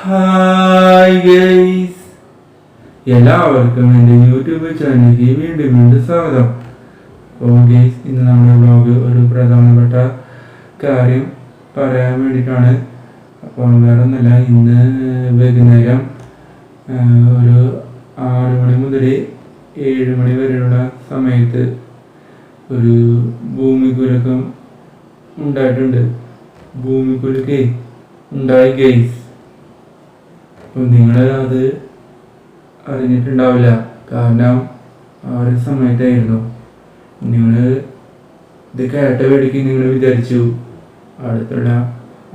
Hi guys, എല്ലാവർക്കും എൻ്റെ YouTube ചാനലിലേക്ക് വീണ്ടും സ്വാഗതം. അപ്പോൾ ഗൈസ്, ഇന്ന് നമ്മുടെ വ്ളോഗ് ഒരു പ്രധാനപ്പെട്ട കാര്യം പറയാൻ വേണ്ടിയിട്ടാണ്. അപ്പോൾ വേറെ ഒന്നുമില്ല, ഇന്ന് വൈകുന്നേരം ഒരു 6 മണി മുതൽ 7 മണി വരെയുള്ള സമയത്ത് ഒരു ഭൂമികുലുക്കം ഉണ്ടായിട്ടുണ്ട്. ഭൂമികുലുക്കേ ഉണ്ടായി ഗൈസ്. അപ്പോൾ നിങ്ങൾ അത് അറിഞ്ഞിട്ടുണ്ടാവില്ല, കാരണം ആ ഒരു സമയത്തായിരുന്നു. നിങ്ങൾ ഇത് കേട്ട വേടിക്ക് നിങ്ങൾ വിചാരിച്ചു അടുത്തുള്ള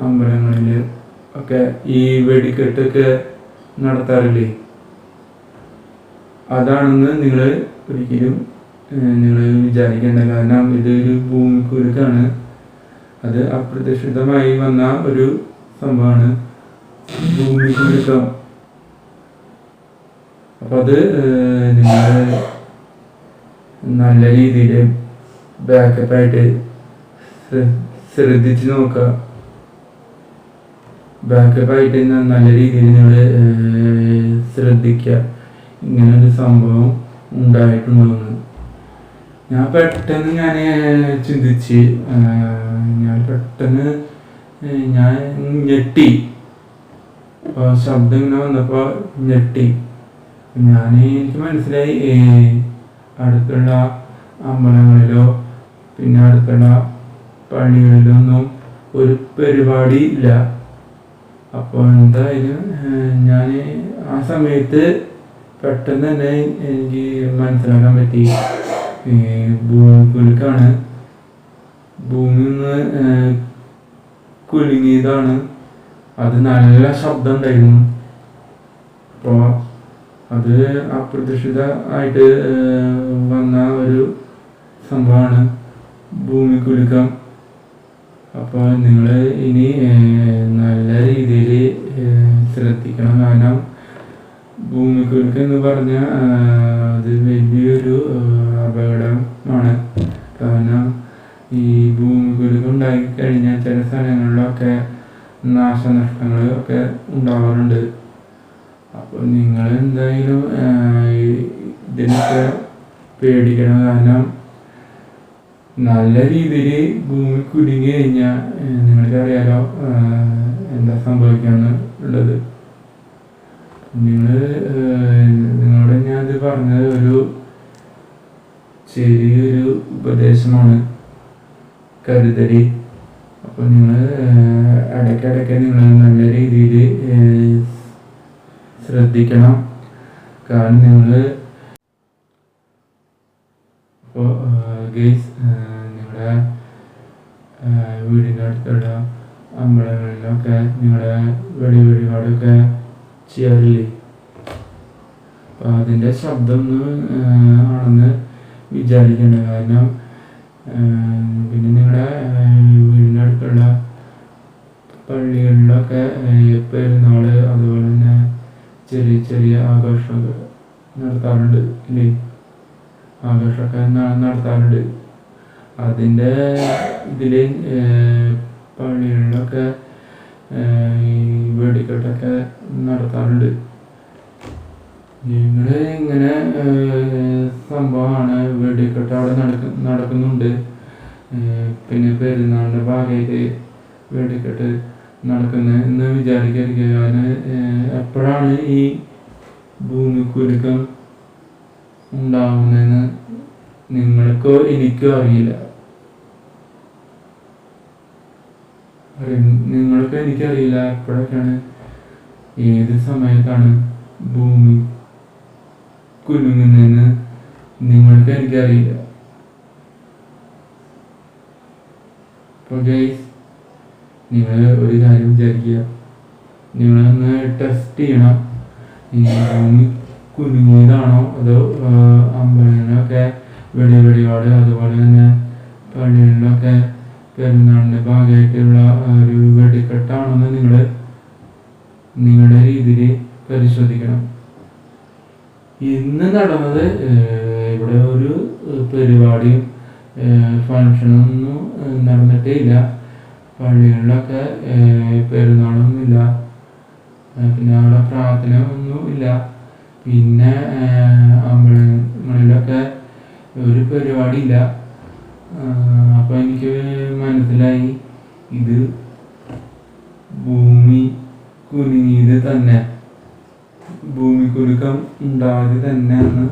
അമ്പലങ്ങളിൽ ഒക്കെ ഈ വെടിക്കെട്ടൊക്കെ നടത്താറില്ലേ, അതാണെന്ന് നിങ്ങൾ ഒരിക്കലും നിങ്ങൾ വിചാരിക്കേണ്ട. കാരണം ഇതൊരു ഭൂമിക്കുലുക്കാണ്. അത് അപ്രതീക്ഷിതമായി വന്ന ഒരു സംഭവമാണ് ഭൂമികുലുക്കം. അപ്പോൾ അത് നിങ്ങൾ നല്ല രീതിയിൽ ബാക്കപ്പായിട്ട് ശ്രദ്ധിച്ച് നോക്കുക. ബാക്കപ്പായിട്ട് നല്ല രീതിയിൽ നിങ്ങൾ ശ്രദ്ധിക്കുക, ഇങ്ങനൊരു സംഭവം ഉണ്ടായിട്ടുണ്ടോയെന്ന്. ഞാൻ പെട്ടെന്ന് ചിന്തിച്ച് ഞാൻ ഞെട്ടി. അപ്പോൾ ശബ്ദം ഇങ്ങനെ വന്നപ്പോൾ ഞെട്ടി. എനിക്ക് മനസ്സിലായി അടുത്തുള്ള അമ്പലങ്ങളിലോ പിന്നെ അടുത്തുള്ള പള്ളികളിലോ ഒന്നും ഒരു പരിപാടി ഇല്ല. അപ്പോൾ എന്തായാലും ഞാൻ ആ സമയത്ത് പെട്ടെന്ന് തന്നെ എനിക്ക് മനസ്സിലാക്കാൻ പറ്റി, ഭൂമിക്കുലുക്കാണ്, ഭൂമി ഒന്ന് കുലുങ്ങിയതാണ്. അത് നല്ല ശബ്ദം ഉണ്ടായിരുന്നു. അപ്പോൾ അത് അപ്രതീക്ഷിതമായിട്ട് വന്ന ഒരു സംഭവമാണ് ഭൂമികുലുക്കം. അപ്പോൾ നിങ്ങൾ ഇനി നല്ല രീതിയിൽ ശ്രദ്ധിക്കണം. കാരണം ഭൂമികുലുക്കം എന്ന് പറഞ്ഞാൽ അത് വലിയൊരു അപകടമാണ്. കാരണം ഈ ഭൂമികുലുക്കം ഉണ്ടായിക്കഴിഞ്ഞാൽ ചില സ്ഥലങ്ങളിലൊക്കെ നാശനഷ്ടങ്ങൾ ഒക്കെ ഉണ്ടാവാറുണ്ട്. അപ്പോൾ നിങ്ങൾ എന്തായാലും ഇതിനൊക്കെ പേടിക്കണം. കാരണം നല്ല രീതിയിൽ ഭൂമി കുലുങ്ങി കഴിഞ്ഞാൽ നിങ്ങൾക്കറിയാലോ എന്താ സംഭവിക്കാന്ന് ഉള്ളത്. നിങ്ങളോട് ഞാനത് പറഞ്ഞത് ഒരു ചെറിയൊരു ഉപദേശമാണ്, കരുതല്. അപ്പോൾ നിങ്ങൾ ഇടയ്ക്കിടയ്ക്ക് നിങ്ങൾ നല്ല രീതിയിൽ ശ്രദ്ധിക്കണം. കാരണം നിങ്ങൾ ഇപ്പോൾ ഗൈസ്, നിങ്ങളുടെ വീടിൻ്റെ അടുത്തുള്ള അമ്പലങ്ങളിലൊക്കെ നിങ്ങളുടെ വെടിപാടൊക്കെ ചെയ്യാറില്ലേ? അപ്പോൾ അതിൻ്റെ ശബ്ദം ആണെന്ന് വിചാരിക്കേണ്ട. കാരണം പിന്നെ നിങ്ങളുടെ വീടിൻ്റെ അടുത്തുള്ള പള്ളികളിലൊക്കെ പെരുന്നാള് അതുപോലെ തന്നെ ചെറിയ ചെറിയ ആഘോഷമൊക്കെ നടത്താറുണ്ട് ഇല്ലേ? ആഘോഷമൊക്കെ നടത്താറുണ്ട്. അതിൻ്റെ ഇതിൽ പള്ളികളിലൊക്കെ ഈ വെടിക്കെട്ടൊക്കെ നടത്താറുണ്ട്. നിങ്ങൾ ഇങ്ങനെ സംഭവമാണ്, വെടിക്കെട്ട് അവിടെ നടക്കുന്നുണ്ട്. പിന്നെ പെരുന്നാളിൻ്റെ ഭാഗമായിട്ട് വെടിക്കെട്ട് നടക്കുന്നത് എന്ന് വിചാരിക്കരുത്. കാരണം എപ്പോഴാണ് ഈ ഭൂമികുലുക്കം ഉണ്ടാവുന്നതെന്ന് നിങ്ങൾക്കോ എനിക്കോ അറിയില്ല. നിങ്ങൾക്കോ എനിക്കറിയില്ല എപ്പോഴൊക്കെയാണ്, ഏത് സമയത്താണ് ഭൂമി കുലുങ്ങുന്നതെന്ന് നിങ്ങൾക്ക് എനിക്കറിയില്ല. അപ്പോൾ ഗൈസ്, നിങ്ങൾ ഒരു കാര്യം വിചാരിക്കുക, നിങ്ങളൊന്ന് ടെസ്റ്റ് ചെയ്യണം, ഈ ഭൂമി കുലുങ്ങിയതാണോ അതോ അമ്പലങ്ങളിലൊക്കെ വെടിപാട് അതുപോലെ തന്നെ പള്ളികളിലൊക്കെ പെരുന്നാളിൻ്റെ ഭാഗമായിട്ടുള്ള ഒരു വെടിക്കെട്ടാണെന്ന് നിങ്ങൾ നിങ്ങളുടെ രീതിയിൽ പരിശോധിക്കണം. ഇന്ന് നടന്നത് ഇവിടെ ഒരു പരിപാടിയും ഫങ്ഷനൊന്നും നടന്നിട്ടേ ഇല്ല. പള്ളികളിലൊക്കെ പെരുന്നാളൊന്നുമില്ല. പിന്നെ അവിടെ പ്രാർത്ഥന ഒന്നും ഇല്ല. പിന്നെ അമ്പലങ്ങളിലൊക്കെ ഒരു പരിപാടി ഇല്ല. അപ്പോൾ എനിക്ക് മനസ്സിലായി ഇത് ഭൂമി കുലുങ്ങിയത് തന്നെ, ഭൂമി കുലുക്കം ഉണ്ടായത് തന്നെയെന്ന്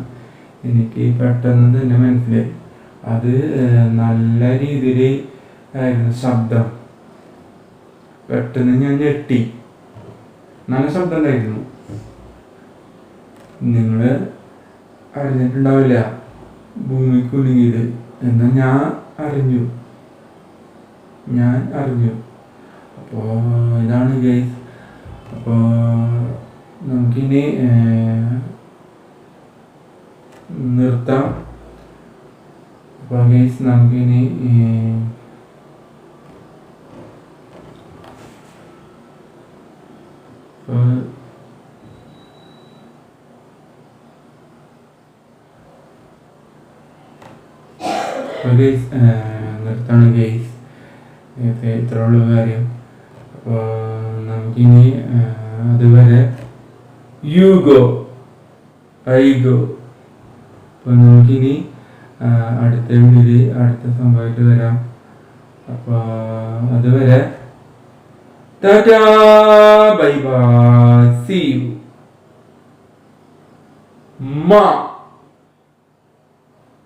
എനിക്ക് പെട്ടെന്ന് തന്നെ മനസ്സിലായി. അത് നല്ല രീതിയിൽ ആയിരുന്നു ശബ്ദം. പെട്ടെന്ന് ഞാൻ ഞെട്ടി. നല്ല ശബ്ദം ഉണ്ടായിരുന്നു. നിങ്ങൾ അറിഞ്ഞിട്ടുണ്ടാവില്ല ഭൂമി കുലുങ്ങിയത്. എന്നാൽ ഞാൻ അറിഞ്ഞു. അപ്പോൾ ഇതാണ് ഗൈസ്. അപ്പോൾ നമുക്കിനി നിർത്താം. അപ്പോൾ ഗൈസ് നമുക്കിനി നിർത്താണ് ഗൈസ്. ഇത്രയുള്ള കാര്യം. അപ്പോൾ നമുക്കിനി അതുവരെ യു ഗോ ഐ ഗോ. അപ്പോൾ നമുക്കിനി അടുത്ത വീഡിയോയിൽ അടുത്ത സംഭവമായിട്ട് വരാം. അപ്പോൾ അതുവരെ tata, bye bye, see U.